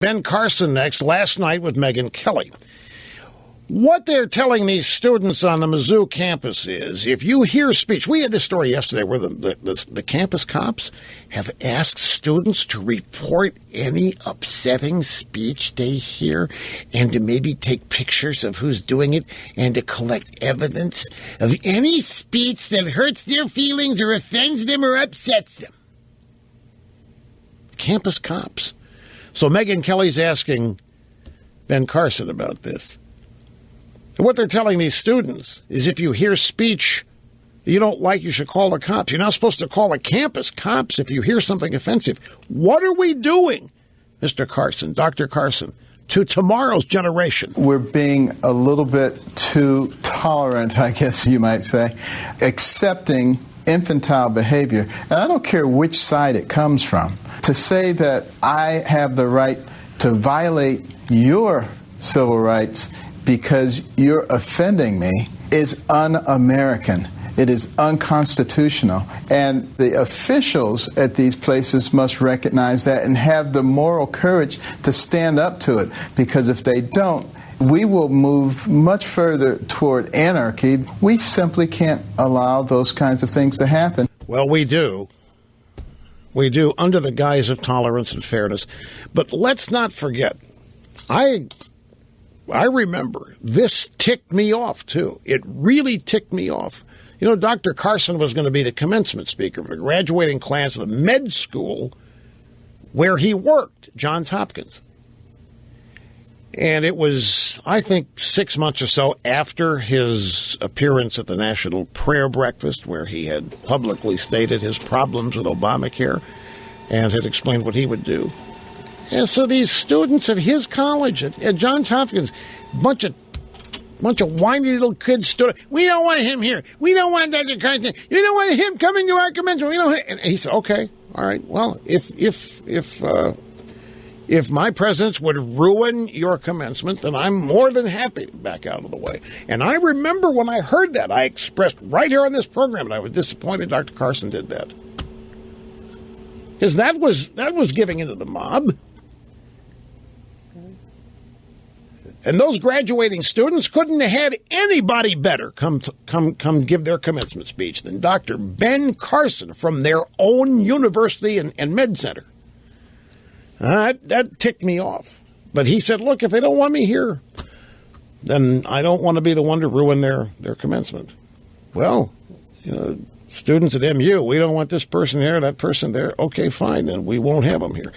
Ben Carson next, last night with Megyn Kelly. What they're telling these students on the Mizzou campus is, if you hear speech, we had this story yesterday where the campus cops have asked students to report any upsetting speech they hear and to maybe take pictures of who's doing it and to collect evidence of any speech that hurts their feelings or offends them or upsets them. Campus cops. So Megyn Kelly's asking Ben Carson about this. And what they're telling these students is if you hear speech you don't like, you should call the cops. You're not supposed to call the campus cops if you hear something offensive. What are we doing, Mr. Carson, Dr. Carson, to tomorrow's generation? We're being a little bit too tolerant, I guess you might say, accepting infantile behavior. And I don't care which side it comes from. To say that I have the right to violate your civil rights because you're offending me is un-American. It is unconstitutional. And the officials at these places must recognize that and have the moral courage to stand up to it. Because if they don't, we will move much further toward anarchy. We simply can't allow those kinds of things to happen. Well, we do. We do, under the guise of tolerance and fairness. But let's not forget, I remember this ticked me off, too. It really ticked me off. You know, Dr. Carson was going to be the commencement speaker of a graduating class of the med school where he worked, Johns Hopkins. And it was, I think, 6 months or so after his appearance at the National Prayer Breakfast, where he had publicly stated his problems with Obamacare and had explained what he would do. And so these students at his college, at Johns Hopkins, bunch of whiny little kids stood up. We don't want him here. We don't want Dr. Carson. You don't want him coming to our commencement. We don't. And he said, "Okay, all right. Well, if my presence would ruin your commencement, then I'm more than happy to back out of the way." And I remember when I heard that, I expressed right here on this program that I was disappointed Dr. Carson did that, because that was giving into the mob. And those graduating students couldn't have had anybody better come give their commencement speech than Dr. Ben Carson from their own university and med center. That ticked me off. But he said, look, if they don't want me here, then I don't want to be the one to ruin their commencement. Well, you know, students at MU, we don't want this person here, that person there. Okay, fine, then we won't have them here.